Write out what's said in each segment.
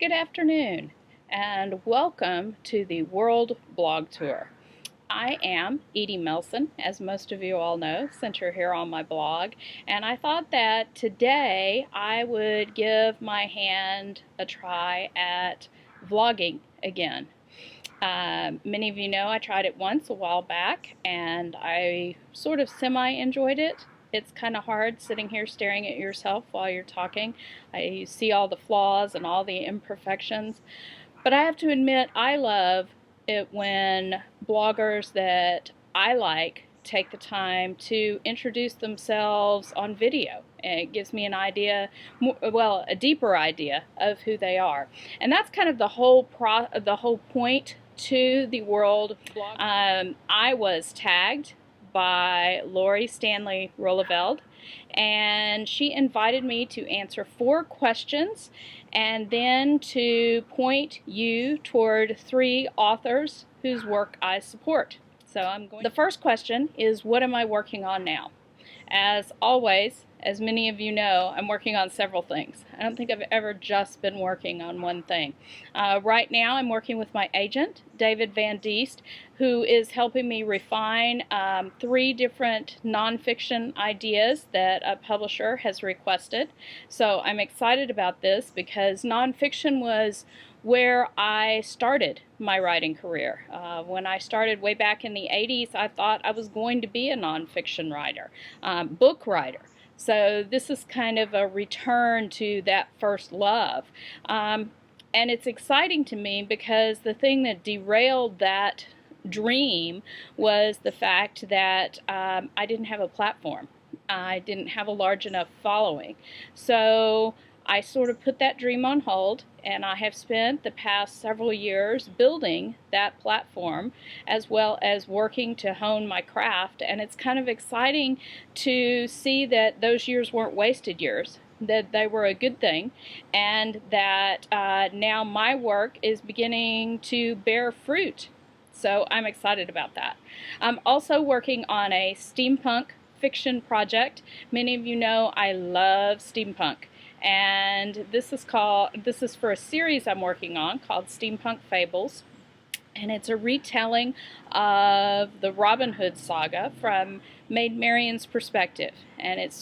Good afternoon and welcome to the World Blog Tour. I am Edie Melson, as most of you all know since you're here on my blog, and I thought that today I would give my hand a try at vlogging again. Many of you know I tried it once a while back and I sort of semi-enjoyed it. It's kind of hard sitting here staring at yourself while you're talking. I see all the flaws and all the imperfections. But I have to admit, I love it when bloggers that I like take the time to introduce themselves on video. And it gives me an idea, well, a deeper idea of who they are. And that's kind of the whole point to the World Blog. I was tagged by Lori Stanley Rolleveld, and she invited me to answer 4 questions and then to point you toward 3 authors whose work I support. So the first question is, what am I working on now? As always, as many of you know, I'm working on several things. I don't think I've ever just been working on one thing. Right now I'm working with my agent, David Van Diest, who is helping me refine 3 different nonfiction ideas that a publisher has requested. So I'm excited about this because nonfiction was where I started my writing career. When I started way back in the 80s, I thought I was going to be a nonfiction writer, book writer. So this is kind of a return to that first love. And it's exciting to me because the thing that derailed that dream was the fact that I didn't have a platform. I didn't have a large enough following. So I sort of put that dream on hold, and I have spent the past several years building that platform as well as working to hone my craft. And it's kind of exciting to see that those years weren't wasted years, that they were a good thing, and that now my work is beginning to bear fruit. So I'm excited about that. I'm also working on a steampunk fiction project. Many of you know I love steampunk. And this is for a series I'm working on called Steampunk Fables, and it's a retelling of the Robin Hood saga from Maid Marian's perspective, and it's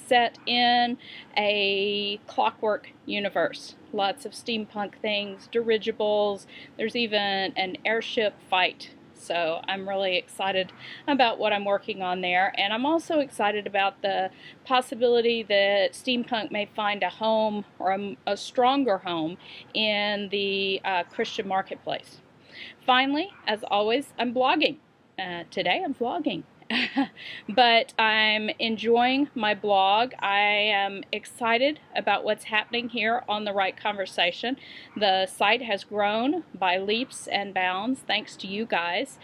set in a clockwork universe. Lots of steampunk things, dirigibles, there's even an airship fight. So I'm really excited about what I'm working on there, and I'm also excited about the possibility that steampunk may find a home, or a stronger home, in the Christian marketplace. Finally, as always, I'm blogging. Today I'm vlogging. But I'm enjoying my blog. I am excited about what's happening here on The Right Conversation. The site has grown by leaps and bounds thanks to you guys.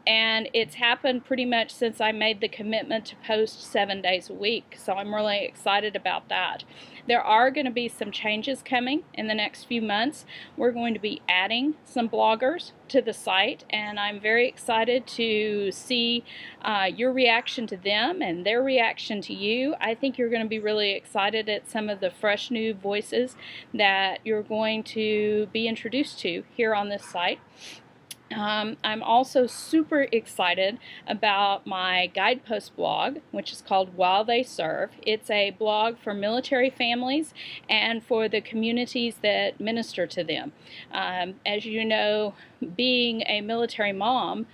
And it's happened pretty much since I made the commitment to post 7 days a week, so I'm really excited about that. There are going to be some changes coming in the next few months. We're going to be adding some bloggers to the site, and I'm very excited to see your reaction to them and their reaction to you. I think you're going to be really excited at some of the fresh new voices that you're going to be introduced to here on this site. I'm also super excited about my guidepost blog, which is called While They Serve. It's a blog for military families and for the communities that minister to them. As you know, being a military mom,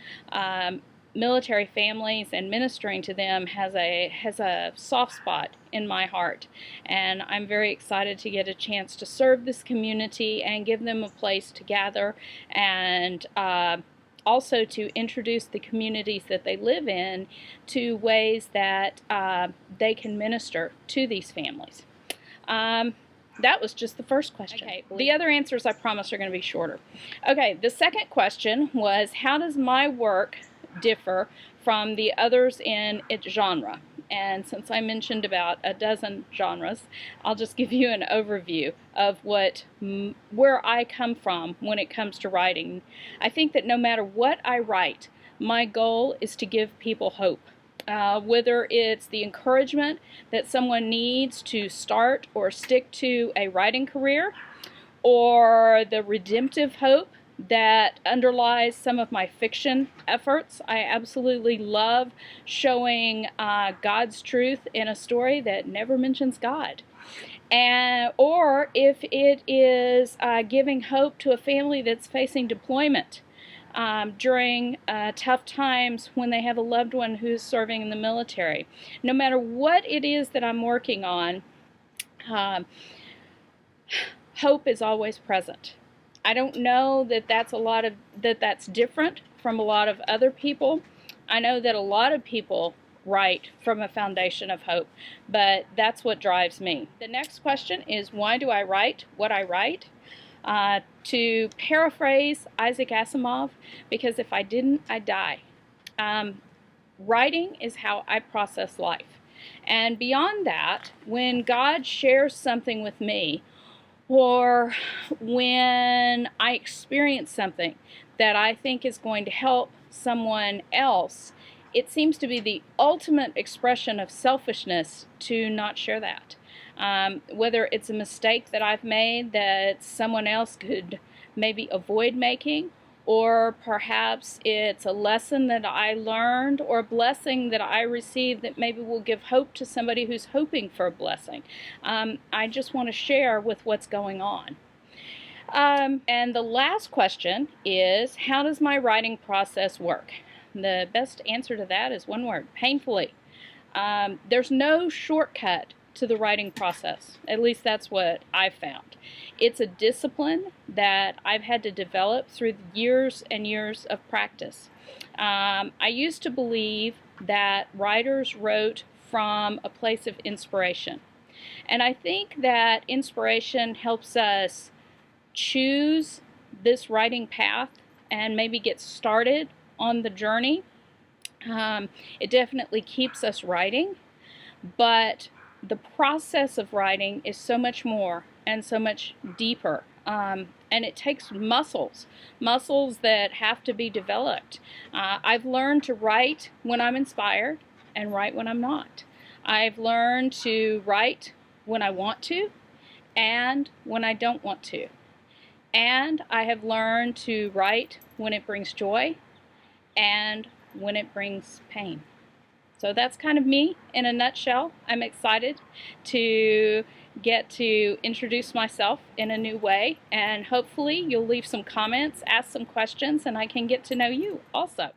military families and ministering to them has a soft spot in my heart, and I'm very excited to get a chance to serve this community and give them a place to gather, and also to introduce the communities that they live in to ways that they can minister to these families. That was just the first question. Okay, the other answers, I promise, are going to be shorter. Okay, the second question was, how does my work differ from the others in its genre? And since I mentioned about a dozen genres, I'll just give you an overview of where I come from when it comes to writing. I think that no matter what I write, my goal is to give people hope. Whether it's the encouragement that someone needs to start or stick to a writing career, or the redemptive hope that underlies some of my fiction efforts. I absolutely love showing God's truth in a story that never mentions God. Or if it is giving hope to a family that's facing deployment during tough times when they have a loved one who's serving in the military. No matter what it is that I'm working on, hope is always present. I don't know that that's different from a lot of other people. I know that a lot of people write from a foundation of hope, but that's what drives me. The next question is, why do I write what I write? To paraphrase Isaac Asimov, because if I didn't, I'd die. Writing is how I process life. And beyond that, when God shares something with me, or when I experience something that I think is going to help someone else, it seems to be the ultimate expression of selfishness to not share that. Whether it's a mistake that I've made that someone else could maybe avoid making, or perhaps it's a lesson that I learned or a blessing that I received that maybe will give hope to somebody who's hoping for a blessing. I just want to share with what's going on. And the last question is, how does my writing process work? The best answer to that is one word: painfully. There's no shortcut to the writing process. At least that's what I've found. It's a discipline that I've had to develop through years and years of practice. I used to believe that writers wrote from a place of inspiration. And I think that inspiration helps us choose this writing path and maybe get started on the journey. It definitely keeps us writing, but the process of writing is so much more and so much deeper. And it takes muscles that have to be developed. I've learned to write when I'm inspired and write when I'm not. I've learned to write when I want to and when I don't want to. And I have learned to write when it brings joy and when it brings pain. So that's kind of me in a nutshell. I'm excited to get to introduce myself in a new way, and hopefully you'll leave some comments, ask some questions, and I can get to know you also.